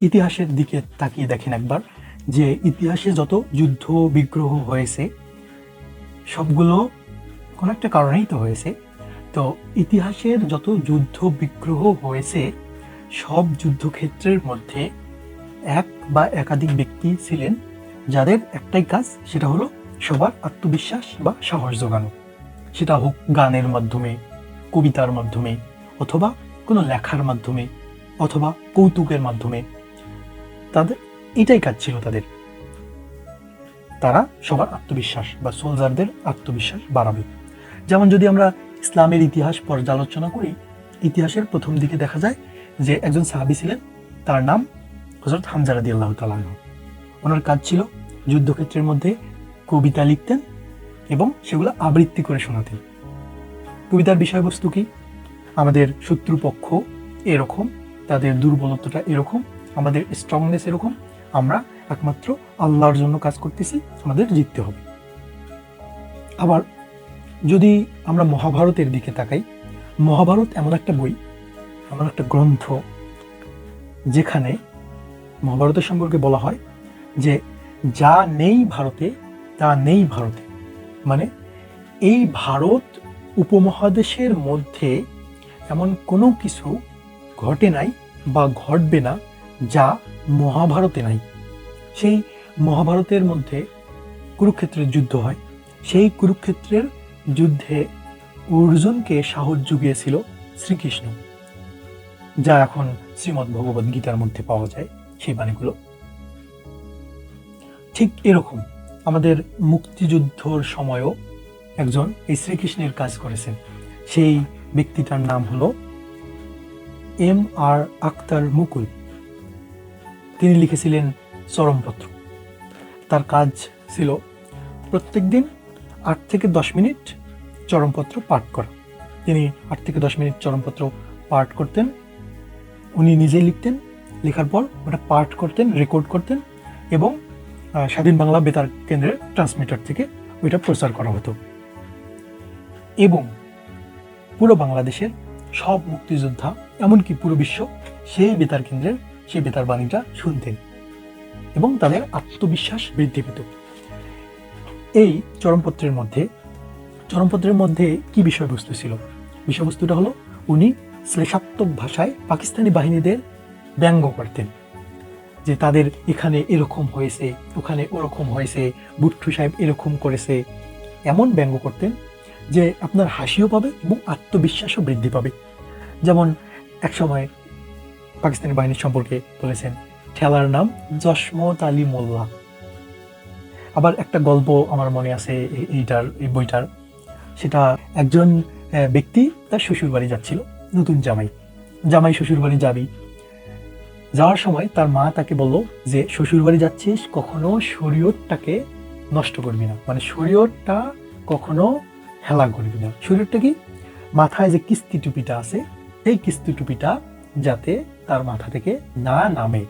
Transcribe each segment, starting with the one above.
ইতিহাসের দিকে তাকিয়ে দেখেন একবার, যে ইতিহাসে যত যুদ্ধ বিগ্রহ হয়েছে সবগুলো কোনো একটা কারণেই তো হয়েছে। তো ইতিহাসের যত যুদ্ধ বিগ্রহ হয়েছে সব যুদ্ধক্ষেত্রের মধ্যে এক বা একাধিক ব্যক্তি ছিলেন যাদের একটাই কাজ, সেটা হলো সবার আত্মবিশ্বাস বা সাহস জোগানো। সেটা হোক গানের মাধ্যমে, কবিতার মাধ্যমে, অথবা কোনো লেখার মাধ্যমে, অথবা কৌতুকের মাধ্যমে। তাদের এটাই কাজ ছিল তাদের। তারা সবার আত্মবিশ্বাস বা সোলজারদের আত্মবিশ্বাস বাড়াবে। যেমন যদি আমরা ইসলামের ইতিহাস পর্যালোচনা করি, ইতিহাসের প্রথম দিকে দেখা যায় যে একজন সাহাবী ছিলেন, তার নাম হযরত হামজা রাদিয়াল্লাহু তাআলা আনহু। ওনার কাজ ছিল যুদ্ধক্ষেত্রের মধ্যে কবিতা লিখতেন এবং সেগুলো আবৃত্তি করে শোনাতেন। কবিতার বিষয়বস্তু কি? আমাদের শত্রুপক্ষ এরকম, তাদের দুর্বলতাটা এরকম, আমাদের স্ট্রংনেস এরকম, আমরা একমাত্র আল্লাহর জন্য কাজ করতেছি, আমাদের জিততে হবে। আবার যদি আমরা মহাভারতের দিকে তাকাই, মহাভারত এমন একটা বই, এমন একটা গ্রন্থ, যেখানে মহাভারতের সম্পর্কে বলা হয় যে যা নেই ভারতে তা নেই ভারতে। মানে এই ভারত উপমহাদেশের মধ্যে এমন কোনো কিছু ঘটে নাই বা ঘটবে না যা মহাভারতে নাই। সেই মহাভারতের মধ্যে কুরুক্ষেত্রের যুদ্ধ হয়। সেই কুরুক্ষেত্রের যুদ্ধে অর্জুনকে সাহস জুগিয়েছিল শ্রীকৃষ্ণ, যা এখন শ্রীমদ্ ভগবদ গীতার মধ্যে পাওয়া যায় সেই বাণীগুলো। ঠিক এরকম আমাদের মুক্তিযুদ্ধর সময়ও একজন এই শ্রীকৃষ্ণের কাজ করেছেন। সেই ব্যক্তিটার নাম হলো M.R. আখতার মুকুল। তিনি লিখেছিলেন চরমপত্র। তার কাজ ছিল প্রত্যেক দিন 8 থেকে 10 মিনিট চরমপত্র পাঠ করা। তিনি 8 থেকে 10 মিনিট চরমপত্র পাঠ করতেন, উনি নিজেই লিখতেন, লেখার পর ওটা পাঠ করতেন, রেকর্ড করতেন এবং স্বাধীন বাংলা বেতার কেন্দ্রের ট্রান্সমিটার থেকে ওইটা প্রচার করা হতো। এবং পুরো বাংলাদেশের সব মুক্তিযোদ্ধা, এমনকি পুরো বিশ্ব সেই বেতার কেন্দ্রের সেই বেতার বাণীটা শুনতেন এবং তাদের আত্মবিশ্বাস বৃদ্ধি পেত। এই চরমপত্রের মধ্যে কি বিষয়বস্তু ছিল? বিষয়বস্তুটা হলো উনি শ্লেষাত্মক ভাষায় পাকিস্তানি বাহিনীদের ব্যঙ্গ করতেন, যে তাদের এখানে এরকম হয়েছে, ওখানে ওরকম হয়েছে, বুট্টু সাহেব এরকম করেছে, এমন ব্যঙ্গ করতেন যে আপনার হাসিও পাবে এবং আত্মবিশ্বাসও বৃদ্ধি পাবে। যেমন এক সময় পাকিস্তানি বাহিনীর সম্পর্কে বলেছেন, ঠেলার নাম জসমত আলী মোল্লা। আবার একটা গল্প আমার মনে আছে এই বইটার, সেটা একজন ব্যক্তি তার শ্বশুর বাড়ি যাচ্ছিল, নতুন জামাই শ্বশুর বাড়ি যাবি। যাওয়ার সময় তার মা তাকে বলল যে শ্বশুর বাড়ি যাচ্ছিস, কখনো শরীয়তটাকে নষ্ট করবি না, মানে শরীয়তটা কখনো হেলা করবি না। শরীয়তটা কি? মাথায় যে কিস্তি টুপিটা আছে, এই কিস্তি টুপিটা যাতে তার মাথা থেকে না নামে।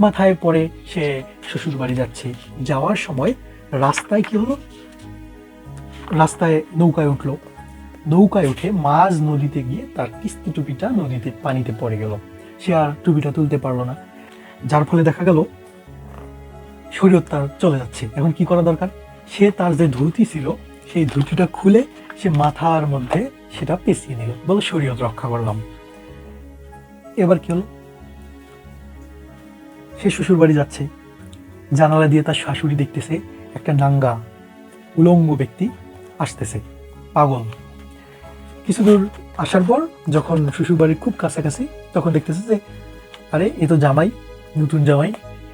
মাথায় পরে সে শ্বশুর বাড়ি যাচ্ছে, যাওয়ার সময় রাস্তায় কি হলো, রাস্তায় নৌকায় উঠলো, নৌকায় উঠে মাঝ নদীতে গিয়ে তার কিস্তি টুপিটা নদীতে পানিতে পড়ে গেল। সে আর টুপিটা তুলতে পারলো না, যার ফলে দেখা গেল শরীয়ত তার চলে যাচ্ছে। এখন কি করা দরকার? সে তার যে ধুতি ছিল সেই ধুতিটা খুলে সে মাথার মধ্যে সেটা পেঁচিয়ে নিল, বলে শরীয়ত রক্ষা করলাম। এবার কি হলো? সে শ্বশুর বাড়ি যাচ্ছে, জানালা দিয়ে তার শাশুড়ি দেখতেছে একটা নাঙ্গা উলঙ্গ ব্যক্তি আসতেছে, পাগল। কিছু দূর আসার পর যখন শ্বশুর বাড়ির খুব কাছাকাছি, তখন দেখতেছে যে আরে এ তো জামাই, নতুন জামাই,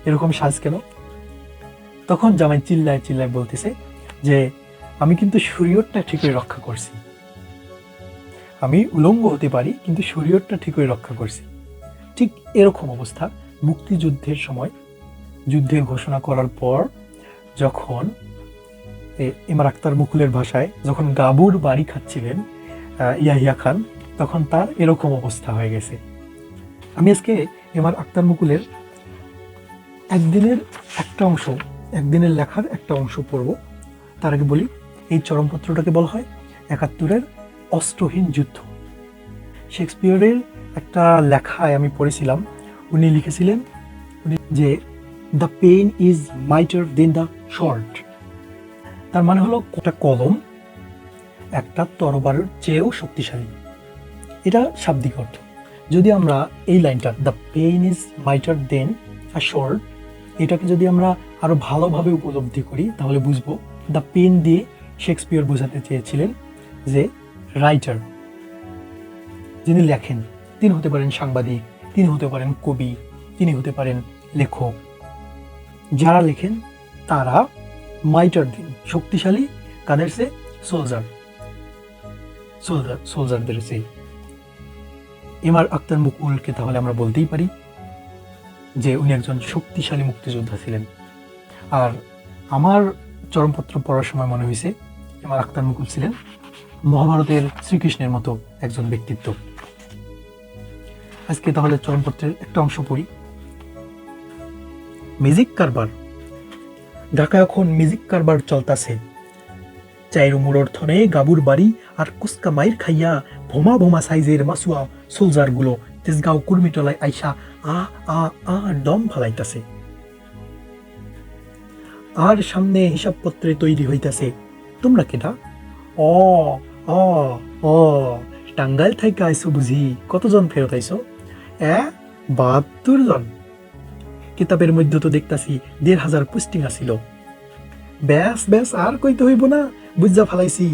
এরকম সাজ কেন? তখন জামাই চিল্লায় চিল্লায় বলতেছে যে আমি কিন্তু শরীয়তটা ঠিকই রক্ষা করছি, আমি উলঙ্গ হতে পারি কিন্তু শরীয়তটা ঠিকই রক্ষা করছি। ঠিক এরকম অবস্থা মুক্তিযুদ্ধের সময়, যুদ্ধের ঘোষণা করার পর যখন M.R. আখতার মুকুলের ভাষায় যখন গাবুর বাড়ি খাচ্ছিলেন ইয়াহিয়া খান, তখন তার এরকম অবস্থা হয়ে গেছে। আমি আজকে M.R. আখতার মুকুলের একদিনের লেখার একটা অংশ পড়ব। তার আগে বলি, এই চরমপত্রটাকে বলা হয় ৭১-এর অস্ত্রহীন যুদ্ধ। শেক্সপিয়রের একটা লেখায় আমি পড়েছিলাম, উনি লিখেছিলেন যে the pain is mightier then the short. তার মানে হলো একটা কলম একটা তরবারের চেয়েও শক্তিশালী। এটা শাব্দিক অর্থ। যদি আমরা এই লাইনটা the pain is mightier then a short, এটাকে যদি আমরা আরো ভালোভাবে উপলব্ধি করি তাহলে বুঝবো দ্য পেন দিয়ে শেক্সপিয়র বোঝাতে চেয়েছিলেন যে রাইটার, যিনি লেখেন, তিনি হতে পারেন সাংবাদিক, তিনি হতে পারেন কবি, তিনি হতে পারেন লেখক। যারা লেখেন তারা মাইটার দিন শক্তিশালী কাদের সে? সোলজারদের সে। এমআর আক্তার মুকুলকে তাহলে আমরা বলতেই পারি যে উনি একজন শক্তিশালী মুক্তিযোদ্ধা ছিলেন। আর আমার চরমপত্র পড়ার সময় মনে হয়েছে এমআর আক্তার মুকুল ছিলেন মহাভারতের শ্রীকৃষ্ণের মতো একজন ব্যক্তিত্ব। আজকে তাহলে চরমপত্রের একটা অংশ পড়ি। মিউজিক কারবার। ঢাকা এখন মিউজিক কারবার চলতাছে। চাইরু মুড়োর থনে গাবুর বাড়ি আর কুস্কা মাইর খাইয়া ভোমা ভোমা সাইজের মাসুয়া সোলজার গুলো তেজগাঁও কুর্মিটলায় আইসা আ আ আ দম ফালাইতাছে। আর সামনে হিসাবপত্রে তৈরি হইতাছে। তোমরা কেটা? অ অ অ টাঙ্গাইল থেকে আইসো বুঝি। কতজন ফেরত আইসো? ৭২ জন। কিতাবের মধ্যে তো দেখতাছি ১,৫০০ পোস্টিং আসিল। ব্যাস ব্যাস আর কইতে হইব না, বুঝা ফালাইছি।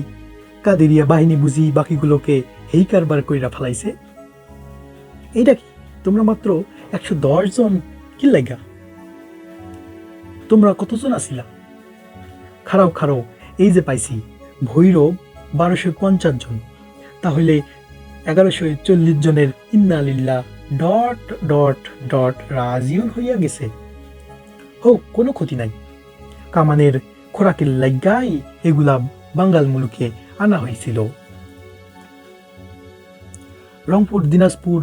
কাদেরিয়া বাহিনী বুঝি বাকিগুলোকে হেই কারবার কইরা ফালাইছে। এইটা কি তোমরা মাত্র ১১০ জন কি লাগা? তোমরা কতজন আসিলা? খারাও খারাও, এই যে পাইছি ভৈরব ১২৫০ জন, তাহলে ১১৪০ জনের ইন্নালিল্লাহ ডট ডট ডট রাজিউন হইয়া গেছে। হোক, কোনো ক্ষতি নাই। কামানের খোরাকের লাগাই এগুলা বাঙ্গাল মুলুকে আনা হয়েছিল। রংপুর, দিনাজপুর,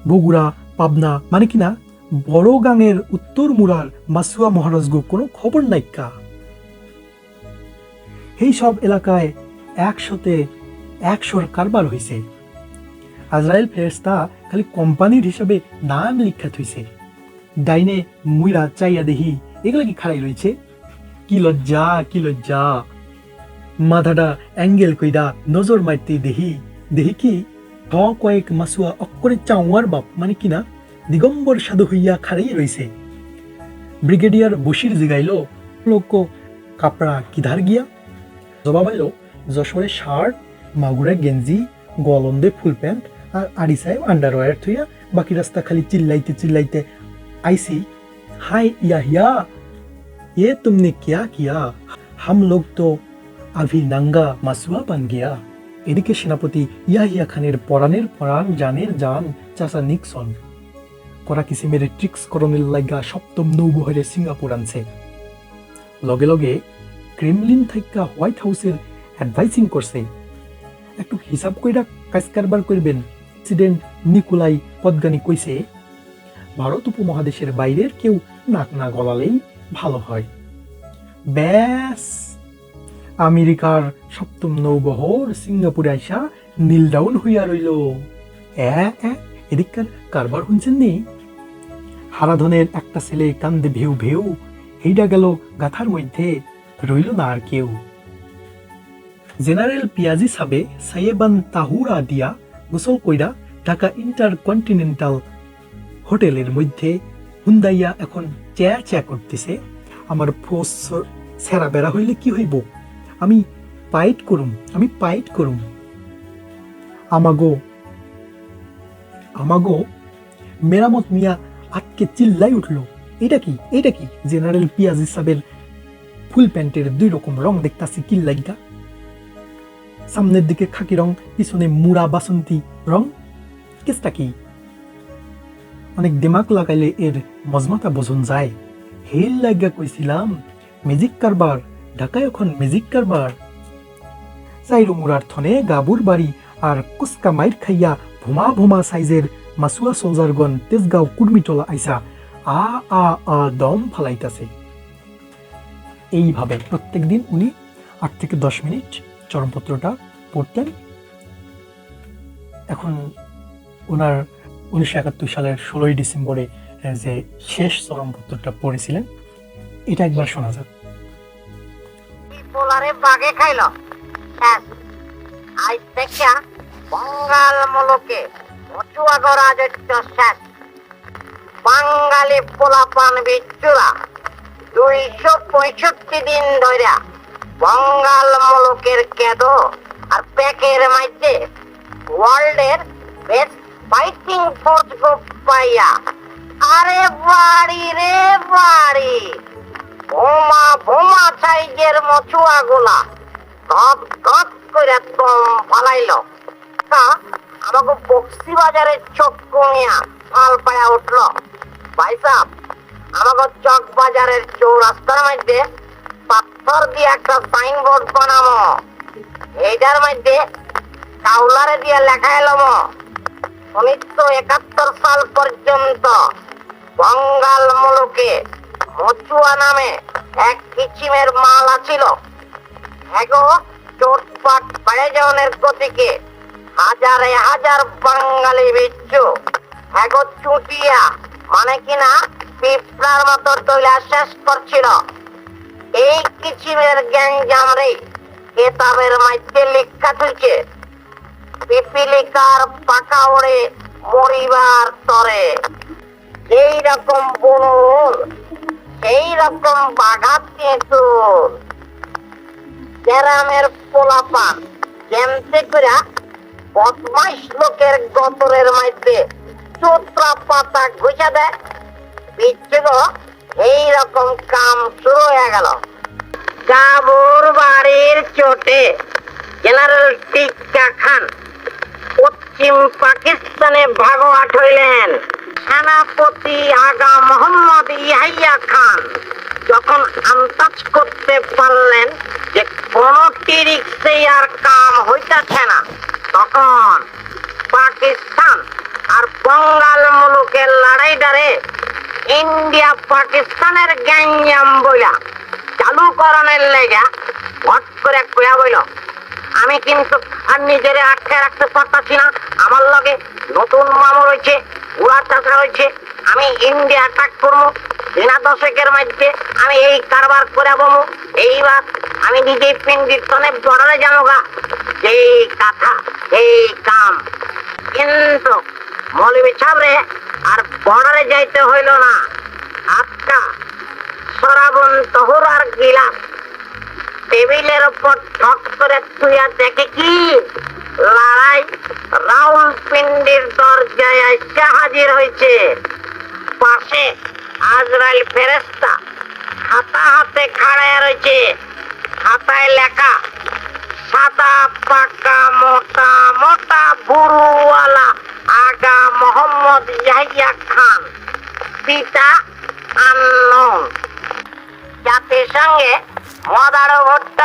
বগুড়া, পাবনা মানে কিনা বড় গাঙের উত্তর মুরার মাসুয়া মহারাজগো কোনো খবর নাইকা। এই সব এলাকায় ১০০র কারবার হইছে। আজরাইল ফেরেশতা খালি কোম্পানির হিসাবে নাম লিখা থইছে। ডাইনে মুইরা চাইয়া দেহি এগুলা কি খাড়াই রয়েছে। কি লজ্জা, কি লজ্জা। মাথাটা অ্যাঙ্গেল কইরা নজর মারতে দেহি কি কয়েক মাসুয়া অক্ষরে চাওয়ার বাপ মানে কিনা দিগম্বর সাধু হইয়া খাড়াই রইছে। ব্রিগেডিয়ার বশির জিগাইল, লোক কাপড়া কিধার গিয়া? জবাব আইল, যশোরে শার্ট, মাগুরায় গেঞ্জি, গলন্দে ফুল প্যান্ট আর আড়িসায় আন্ডারওয়্যার থইয়া বাকি রাস্তা খালি চিল্লাইতে চিল্লাইতে আইসি। হাই ইয়াহিয়া, ये तुमने क्या किया? हम लोग तो अभी नंगा मासुआ बन गया। এদিকে সেনাপতি ইয়াহিয়া খানের পরাণের পরাণ জানের জান চাচা নিক্সন করা কিসিমের ট্রিক্স করণের লাগা ৭ম নৌবহরে সিঙ্গাপুর আনছে। লগে লগে ক্রেমলিন থেকে হোয়াইট হাউসের অ্যাডভাইসিং করছে, একটু হিসাব কইরা কাজ কারবার করবেন। প্রেসিডেন্ট নিকোলাই পদগানি কইছে, ভারত উপমহাদেশের বাইরের কেউ নাক না গলালেই ভালো হয়। ব্যাস, আমেরিকার ৭ম নৌবহর সিঙ্গাপুরে আইসা নীল ডাউন হইয়া রইল। এদিককার কারবার শুনছেন নি? হারাধনের একটা ছেলে কান্দে ভেউ ভেউ, হেইডা গেল গাথার মধ্যে, রইল না আর কেউ। জেনারেল পিয়াজি সাবে সাইয়েবান তাহুরা দিয়া গোসল কইরা ঢাকা ইন্টারকন্টিনেন্টাল হোটেলের মধ্যে হুন্দাইয়া এখন চ্যা চ্যা করতেছে। আমার ফোস সেরা বেড়া হইলে কি হইব? আমি পাইট করুম। আমাগো মেরামত মিয়া আটকে চিল্লাই উঠল, এটা কি? জেনারেল পিয়াজি সাবের ফুল প্যান্টের ২ রকম রং দেখতাছি কি লাগা। সামনের দিকে খাকি রং, পিছনে মুড়া বাসন্তী রং। কেসটা কি? অনেক দিমাগ লাগাইলে এর মজমাতা বোঝন যায়। হেল লাগা কইছিলাম ম্যাজিক কারবার, ঢাকায় এখন ম্যাজিক কারবার। চাইরু মুরার থনে গাবুর বাড়ি আর কুস্কা মাইর খাইয়া ভোমা ভোমা সাইজের মাসুয়া সোলজারগণ তেজগাঁও কুর্মিটলা আইসা আ আ আ দম ফালাইতাছে। এইভাবে প্রত্যেক দিন উনি ৮ থেকে ১০ মিনিট চরমপত্রটা পড়তেন। এখন ওনার ১৯৭১ সালের ১৬ই ডিসেম্বরে যে শেষ চরমপত্রটা পড়েছিলেন, এটা একবার শোনা যাক। পোলারে বাগে খাইল, আজ থেকে বঙ্গাল মুলুকে মচুয়াগো রাজত্ব শেষ। বাঙালি পোলাপান বিচ্ছুরা 265 দিন ধরে বঙ্গাল মুলুকের কেদো আর প্যাকের মধ্যে ওয়ার্ল্ডের বেস্ট ফাইটিং ফোর্স গ্রুপ পাইয়া, আরে বাড়ি রে বাড়ি, বোমা বোমা সাইজের মচুয়া গুলা ধপ ধপ করে দম ফালাইল। আমাকে বক্সি বাজারের চোখ কমিয়া মাল পায়া উঠল। ভাই সাহ, আমাকে চক বাজারের চৌরাস্তার মধ্যে পাথর দিয়ে একটা সাইনবোর্ড বানামো, এইটার মধ্যে কাউলারে দিয়ে লেখা এলাম 1971 সাল পর্যন্ত বঙ্গাল মুলুকে মচুয়া নামে এক কিচিমের মাল আছিল। এগো চোটপাট বেড়ে যাওয়ার গতিকে হাজারে হাজার বাঙালি বিচ্ছু এগো চুটিয়া মানে কিনা পিঁপড়ার মতো তৈলা শেষ করছিল। এই কিচিমের গ্যাঞ্জাম রে কেতাবের মধ্যে লেখা তুলছে, পিপিলিকার পাকা ওড়ে মরিবার তরে। এই রকম বনুল, এই রকম বাঘাত কিন্তু গ্রামের পোলাপান কেমতে করে বদমাইশ লোকের গতরের মধ্যে চোত্রা পাতা ঘুষা দেয়। বিচ্ছু এই রকম কাম শুরু হয়ে গেল। কাবুর বাড়ির চোটে জেনারেল টিক্কা খান পশ্চিম পাকিস্তানে ভাগোয়াট হইলেন। সেনাপতি আগা মোহাম্মদ ইয়াহিয়া খান যখন আন্দাজ করতে পারলেন যে কোন টিরিক্সে আর কাম হইতাছে না, তখন পাকিস্তান আর বঙ্গাল মুলুকের লড়াইটারে ইন্ডিয়া পাকিস্তানের গ্যাঞ্জাম বইলা চালু করণের লেগা হট করে কয়া বইল, আমি কিন্তু আর নিজের আটকে রাখতে পারতাছি না, আমার লগে নতুন মামু রয়েছে, উড়া চাষা রয়েছে, আমি ইন্ডিয়া অ্যাটাক করবো, দিনা দশেকের মধ্যে আমি এই কারবার করে বমু, এইবার আমি নিজেই পিন্ডির তনে বর্ডারে যাবো, এই কথা এই কাম। কিন্তু মৌলভী সাহেবরে আর বর্ডারে যাইতে হইল না। আজকা সরাবন তহুর আর গিলাস টেবিলের উপর ঠক করে তুইয়া দেখে কি লড়াই রাউলপিন্ডির দরজায় এসে হাজির হয়েছে। পাশে আজরাইল ফেরেশতা খাতা হাতে খাড়ায় রয়েছে, খাতায় লেখা সাদা পাকা মোটা মোটা বুড়ুওয়ালা আগা মোহাম্মদ ইয়াহিয়া খান, পিতা আননোন। জাতিসংঘে মদারো ভট্ট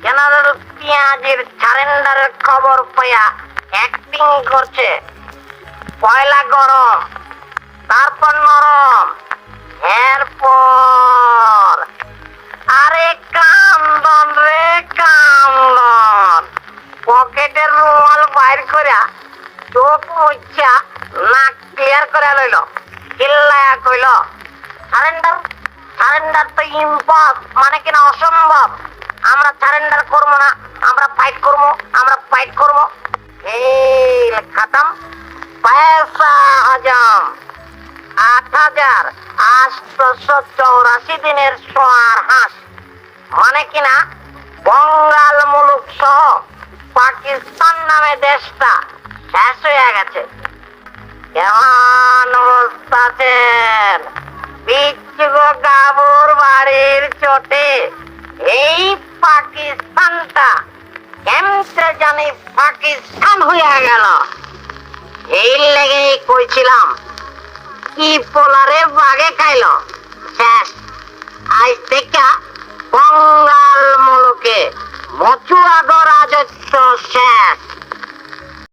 জেনারেল পিয়াজির সারেন্ডারের খবর পাইয়া অ্যাক্টিং করছে। পয়লা গরম, তারপর নরম, এরপর আরে কান্দন রে কান্দন। পকেটের রুমাল বাইর করিয়া চোখ মুছা নাক ক্লিয়ার করে লইল, চিল্লায়া কইল, সারেন্ডার সারেন্ডার তো ইম্পস, মানে কিনা অসম্ভব, আমরা সারেন্ডার করবো না, আমরা ফাইট করবো, আমরা ফাইট করবো। এই খতম, পয়সা হজম। 8,884 দিনের সোয়ার হাঁস, মানে কিনা বঙ্গাল মুলুক সহ পাকিস্তান নামে দেশটা শেষ হয়ে গেছে। কেমন অবস্থা আছেন? বিচ্ছু গাবুর বাড়ির চোটে এই পাকিস্তানটা কেমতে জানি পাকিস্তান হয়ে গেল। এই লেগেই কইছিলাম কি পোলারে বাগে খাইল শেষ। আজ থেকে বঙ্গাল মুলুকে মচুয়াগো রাজত্ব শেষ।